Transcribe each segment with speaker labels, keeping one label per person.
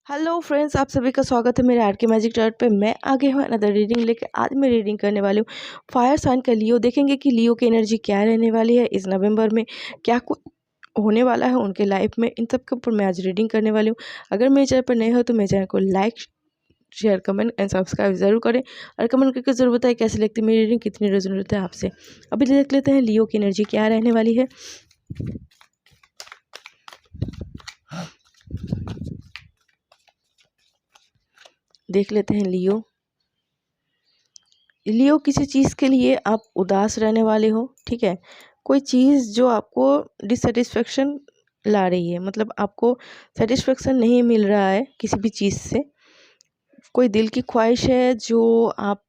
Speaker 1: Hello friends, आप सभी का स्वागत है मेरे आर के मैजिक टार्ट पे। मैं आगे हूँ अनदर रीडिंग लेके। आज मैं रीडिंग करने वाली हूँ फायर साइन का लियो। देखेंगे कि लियो की एनर्जी क्या रहने वाली है इस नवंबर में, क्या कुछ होने वाला है उनके लाइफ में, इन सब के ऊपर मैं आज रीडिंग करने वाली हूँ। अगर मेरे चैनल पर नए हो तो मेरे चैनल को like, share, comment and subscribe जरूर करें और कमेंट करके जरूर बताएं कैसी लगती है मेरी रीडिंग, कितनी रेजोनेट है आपसे। अभी देख लेते हैं लियो की एनर्जी क्या रहने वाली है। देख लेते हैं लियो। लियो, किसी चीज़ के लिए आप उदास रहने वाले हो, ठीक है। कोई चीज़ जो आपको डिससेटिस्फेक्शन ला रही है, मतलब आपको सेटिस्फेक्शन नहीं मिल रहा है किसी भी चीज़ से। कोई दिल की ख्वाहिश है जो आप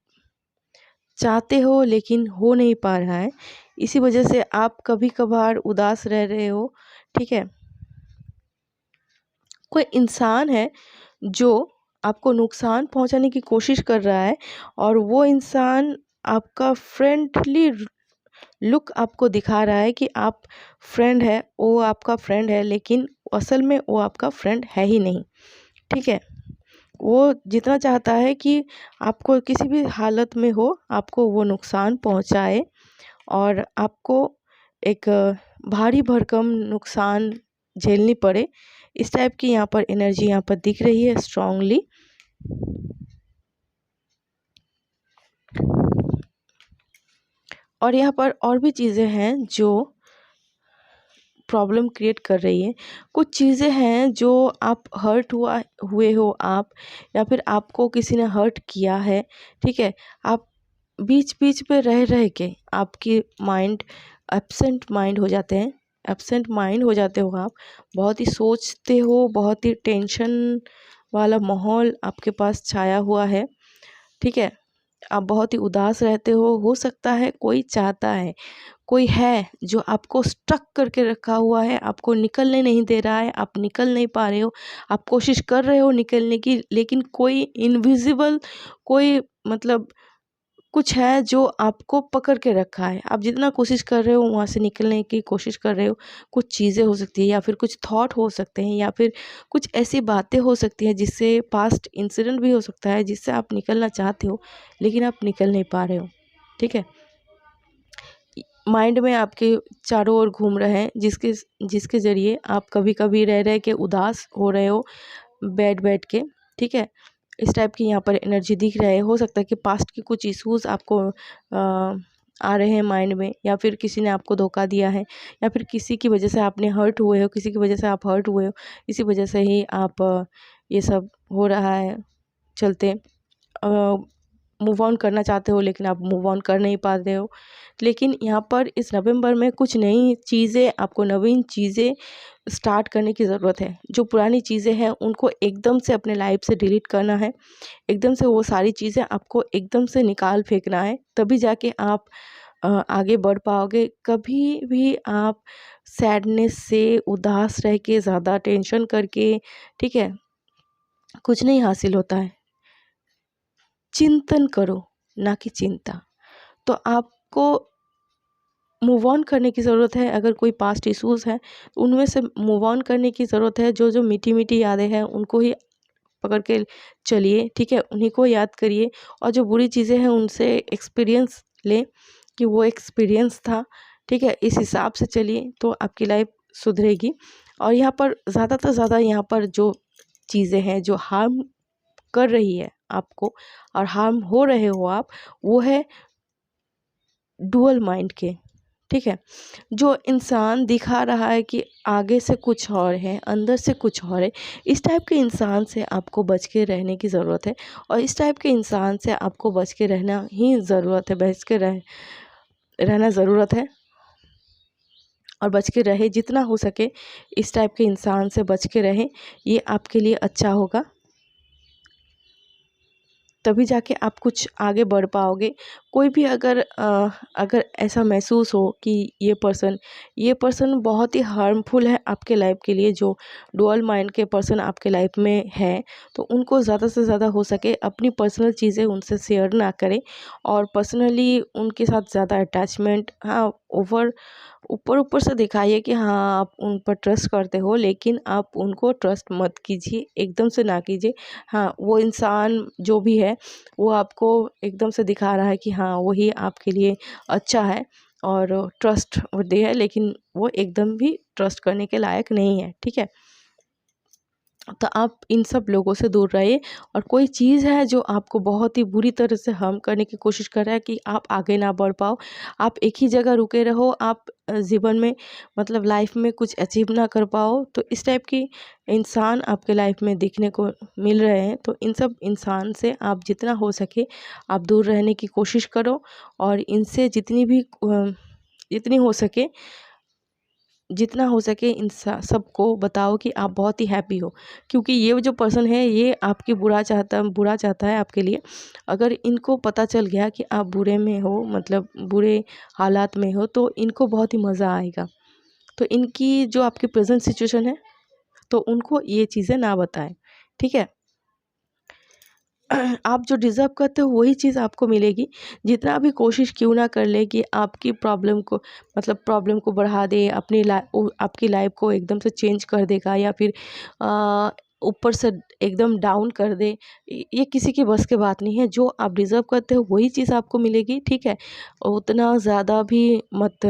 Speaker 1: चाहते हो लेकिन हो नहीं पा रहा है, इसी वजह से आप कभी कभार उदास रह रहे हो, ठीक है। कोई इंसान है जो आपको नुकसान पहुंचाने की कोशिश कर रहा है और वो इंसान आपका फ्रेंडली लुक आपको दिखा रहा है कि आप फ्रेंड है, वो आपका फ्रेंड है, लेकिन असल में वो आपका फ्रेंड है ही नहीं, ठीक है। वो जितना चाहता है कि आपको किसी भी हालत में हो आपको वो नुकसान पहुंचाए और आपको एक भारी भरकम नुकसान झेलनी पड़े। इस टाइप की यहाँ पर एनर्जी यहाँ पर दिख रही है स्ट्रांगली। और यहाँ पर और भी चीज़ें हैं जो प्रॉब्लम क्रिएट कर रही है। कुछ चीज़ें हैं जो आप हर्ट हुए हो आप, या फिर आपको किसी ने हर्ट किया है, ठीक है। आप बीच बीच में रह रह के आपकी माइंड एब्सेंट माइंड हो जाते हैं, एब्सेंट माइंड हो जाते हो आप। बहुत ही सोचते हो, बहुत ही टेंशन वाला माहौल आपके पास छाया हुआ है, ठीक है। आप बहुत ही उदास रहते हो सकता है कोई चाहता है, कोई है जो आपको स्टक करके रखा हुआ है, आपको निकलने नहीं दे रहा है, आप निकल नहीं पा रहे हो। आप कोशिश कर रहे हो निकलने की, लेकिन कोई इनविजिबल, कोई मतलब कुछ है जो आपको पकड़ के रखा है। आप जितना कोशिश कर रहे हो वहाँ से निकलने की कोशिश कर रहे हो। कुछ चीज़ें हो सकती है, या फिर कुछ थॉट हो सकते हैं, या फिर कुछ ऐसी बातें हो सकती हैं जिससे पास्ट इंसिडेंट भी हो सकता है जिससे आप निकलना चाहते हो लेकिन आप निकल नहीं पा रहे हो, ठीक है। माइंड में आपके चारों ओर घूम रहे हैं जिसके जिसके ज़रिए आप कभी कभी रह रह के उदास हो रहे हो बैठ बैठ के, ठीक है। इस टाइप की यहाँ पर एनर्जी दिख रहा है। हो सकता है कि पास्ट के कुछ इश्यूज आपको आ रहे हैं माइंड में, या फिर किसी ने आपको धोखा दिया है, या फिर किसी की वजह से आपने हर्ट हुए हो, किसी की वजह से आप हर्ट हुए हो, इसी वजह से ही आप ये सब हो रहा है चलते। मूव ऑन करना चाहते हो लेकिन आप मूव ऑन कर नहीं पाते हो। लेकिन यहाँ पर इस नवंबर में कुछ नई चीज़ें, आपको नवीन चीज़ें स्टार्ट करने की ज़रूरत है। जो पुरानी चीज़ें हैं उनको एकदम से अपने लाइफ से डिलीट करना है, एकदम से वो सारी चीज़ें आपको एकदम से निकाल फेंकना है, तभी जाके आप आगे बढ़ पाओगे। कभी भी आप सैडनेस से, उदास रह के, ज़्यादा टेंशन करके, ठीक है, कुछ नहीं हासिल होता है। चिंतन करो, ना कि चिंता। तो आपको मूव ऑन करने की ज़रूरत है। अगर कोई पास्ट इश्यूज़ हैं तो उनमें से मूव ऑन करने की ज़रूरत है। जो जो मीठी मीठी यादें हैं उनको ही पकड़ के चलिए, ठीक है, उन्हीं को याद करिए। और जो बुरी चीज़ें हैं उनसे एक्सपीरियंस लें कि वो एक्सपीरियंस था, ठीक है। इस हिसाब से चलिए तो आपकी लाइफ सुधरेगी। और यहाँ पर ज़्यादातर ज़्यादा यहाँ पर जो चीज़ें हैं जो हार्म कर रही है आपको और हार्म हो रहे हो आप, वो है डुअल माइंड के, ठीक है। जो इंसान दिखा रहा है कि आगे से कुछ और है, अंदर से कुछ और है, इस टाइप के इंसान से आपको बच के रहने की ज़रूरत है। और इस टाइप के इंसान से आपको बच के रहना ही ज़रूरत है, बच के रहना ज़रूरत है। और बच के रहे, जितना हो सके इस टाइप के इंसान से बच के रहें, ये आपके लिए अच्छा होगा। तभी जाके आप कुछ आगे बढ़ पाओगे, कोई भी अगर ऐसा महसूस हो कि ये पर्सन बहुत ही हार्मफुल है आपके लाइफ के लिए, जो डुअल माइंड के पर्सन आपके लाइफ में है, तो उनको ज़्यादा से ज़्यादा हो सके अपनी पर्सनल चीज़ें उनसे शेयर ना करें, और पर्सनली उनके साथ ज़्यादा अटैचमेंट, हाँ, ऊपर ऊपर से दिखाइए कि हाँ आप उन पर ट्रस्ट करते हो, लेकिन आप उनको ट्रस्ट मत कीजिए, एकदम से ना कीजिए। हाँ, वो इंसान जो भी है वो आपको एकदम से दिखा रहा है कि हाँ वही आपके लिए अच्छा है और ट्रस्ट वर्दी है, लेकिन वो एकदम भी ट्रस्ट करने के लायक नहीं है, ठीक है। तो आप इन सब लोगों से दूर रहिए। और कोई चीज़ है जो आपको बहुत ही बुरी तरह से हार्म करने की कोशिश कर रहा है कि आप आगे ना बढ़ पाओ, आप एक ही जगह रुके रहो, आप जीवन में मतलब लाइफ में कुछ अचीव ना कर पाओ, तो इस टाइप की इंसान आपके लाइफ में दिखने को मिल रहे हैं। तो इन सब इंसान से आप जितना हो सके आप दूर रहने की कोशिश करो, और इनसे जितना हो सके इन सबको बताओ कि आप बहुत ही हैप्पी हो, क्योंकि ये जो पर्सन है ये आपकी बुरा चाहता है आपके लिए। अगर इनको पता चल गया कि आप बुरे में हो, मतलब बुरे हालात में हो, तो इनको बहुत ही मज़ा आएगा। तो इनकी जो आपकी प्रेजेंट सिचुएशन है, तो उनको ये चीज़ें ना बताएं, ठीक है। आप जो डिज़र्व करते हो वही चीज़ आपको मिलेगी, जितना भी कोशिश क्यों ना कर ले कि आपकी प्रॉब्लम को बढ़ा दे, आपकी लाइफ को एकदम से चेंज कर देगा, या फिर ऊपर से एकदम डाउन कर दे, ये किसी के बस की बात नहीं है। जो आप डिज़र्व करते हो वही चीज़ आपको मिलेगी, ठीक है। उतना ज़्यादा भी मत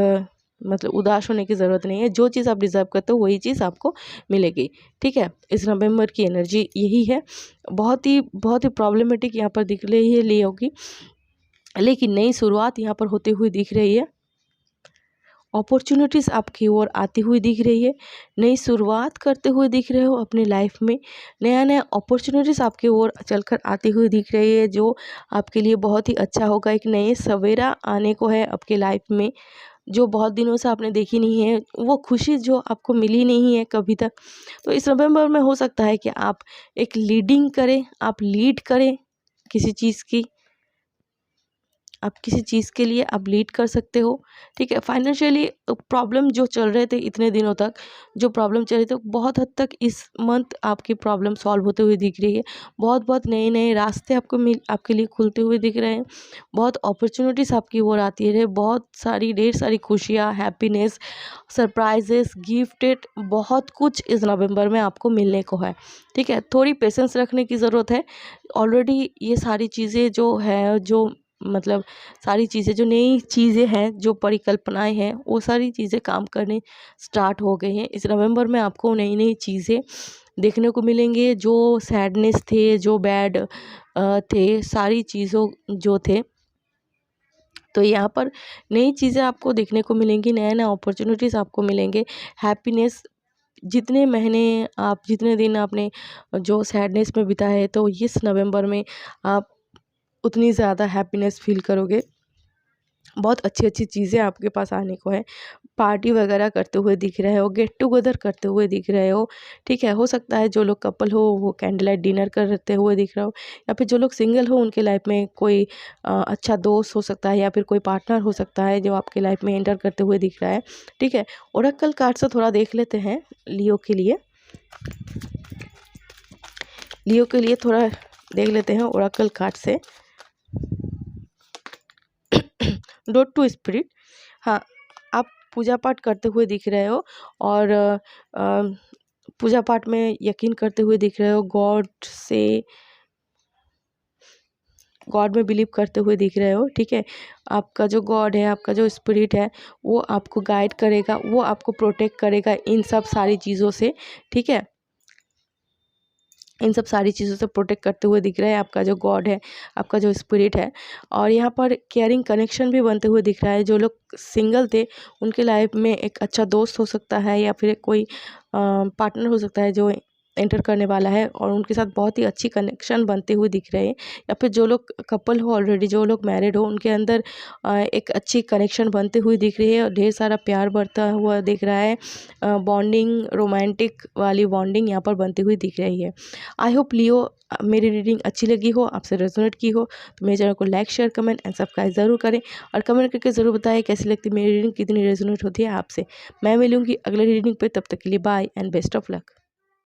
Speaker 1: मतलब उदास होने की ज़रूरत नहीं है, जो चीज़ आप डिज़र्व करते हो वही चीज़ आपको मिलेगी, ठीक है। इस नवंबर की एनर्जी यही है। बहुत ही प्रॉब्लमेटिक यहाँ पर दिख रही है लियो की, लेकिन नई शुरुआत यहाँ पर होती हुई दिख रही है। अपॉर्चुनिटीज़ आपकी ओर आती हुई दिख रही है, नई शुरुआत करते हुए दिख रहे हो अपनी लाइफ में, नया नया अपॉर्चुनिटीज़ आपकी ओर चलकर आती हुई दिख रही है, जो आपके लिए बहुत ही अच्छा होगा। एक नए सवेरा आने को है आपके लाइफ में, जो बहुत दिनों से आपने देखी नहीं है, वो खुशी जो आपको मिली नहीं है कभी तक। तो इस नवंबर में हो सकता है कि आप एक लीडिंग करें, आप लीड करें किसी चीज़ की, आप किसी चीज़ के लिए आप लीड कर सकते हो, ठीक है। फाइनेंशियली प्रॉब्लम जो चल रहे थे इतने दिनों तक, जो प्रॉब्लम चल रही थी, बहुत हद तक इस मंथ आपकी प्रॉब्लम सॉल्व होते हुए दिख रही है। बहुत नए नए रास्ते आपके लिए खुलते हुए दिख रहे हैं, बहुत अपॉर्चुनिटीज़ आपकी ओर आती है, ढेर सारी खुशियाँ, हैप्पीनेस, सरप्राइजेस, गिफ्टेड, बहुत कुछ इस नवंबर में आपको मिलने को है, ठीक है। थोड़ी पेशेंस रखने की ज़रूरत है। ऑलरेडी ये सारी चीज़ें जो है, सारी चीज़ें जो नई चीज़ें हैं, जो परिकल्पनाएं हैं, वो सारी चीज़ें काम करने स्टार्ट हो गए हैं। इस नवंबर में आपको नई नई चीज़ें देखने को मिलेंगे। जो सैडनेस थे, जो बैड थे, सारी चीज़ों जो थे, तो यहाँ पर नई चीज़ें आपको देखने को मिलेंगी, नया नया अपॉर्चुनिटीज़ आपको मिलेंगे, हैप्पीनेस। जितने दिन आपने जो सैडनेस में बिताए, तो इस नवंबर में आप उतनी ज़्यादा हैप्पीनेस फील करोगे। बहुत अच्छी अच्छी चीज़ें आपके पास आने को है। पार्टी वगैरह करते हुए दिख रहे हो, गेट टुगेदर करते हुए दिख रहे हो, ठीक है। हो सकता है जो लोग कपल हो वो कैंडल लाइट डिनर करते हुए दिख रहा हो, या फिर जो लोग सिंगल हो उनके लाइफ में कोई अच्छा दोस्त हो सकता है, या फिर कोई पार्टनर हो सकता है जो आपके लाइफ में एंटर करते हुए दिख रहा है, ठीक है। ओरेकल कार्ड से थोड़ा देख लेते हैं लियो के लिए। थोड़ा देख लेते हैं ओरेकल कार्ड से। डोट टू स्पिरिट, हाँ, आप पूजा पाठ करते हुए दिख रहे हो, और पूजा पाठ में यकीन करते हुए दिख रहे हो, गॉड में बिलीव करते हुए दिख रहे हो, ठीक है। आपका जो गॉड है, आपका जो स्पिरिट है, वो आपको गाइड करेगा, वो आपको प्रोटेक्ट करेगा इन सब सारी चीज़ों से, ठीक है। इन सब सारी चीज़ों से प्रोटेक्ट करते हुए दिख रहा है आपका जो गॉड है, आपका जो स्पिरिट है। और यहाँ पर केयरिंग कनेक्शन भी बनते हुए दिख रहा है। जो लोग सिंगल थे उनके लाइफ में एक अच्छा दोस्त हो सकता है, या फिर कोई पार्टनर हो सकता है जो एंटर करने वाला है और उनके साथ बहुत ही अच्छी कनेक्शन बनते हुए दिख रहे हैं, या फिर जो लोग कपल हो ऑलरेडी, जो लोग मैरिड हो, उनके अंदर एक अच्छी कनेक्शन बनते हुए दिख रही है और ढेर सारा प्यार बढ़ता हुआ दिख रहा है। बॉन्डिंग, रोमांटिक वाली बॉन्डिंग यहाँ पर बनती हुई दिख रही है। आई होप लियो मेरी रीडिंग अच्छी लगी हो, आपसे रेजोनेट की हो, तो मेरे चैनल को like, share, comment and subscribe ज़रूर करें और कमेंट करके ज़रूर बताएं कैसी लगती है मेरी रीडिंग, कितनी रेजोनेट होती है आपसे। मैं मिलूंगी अगले रीडिंग पे, तब तक के लिए bye and best of luck.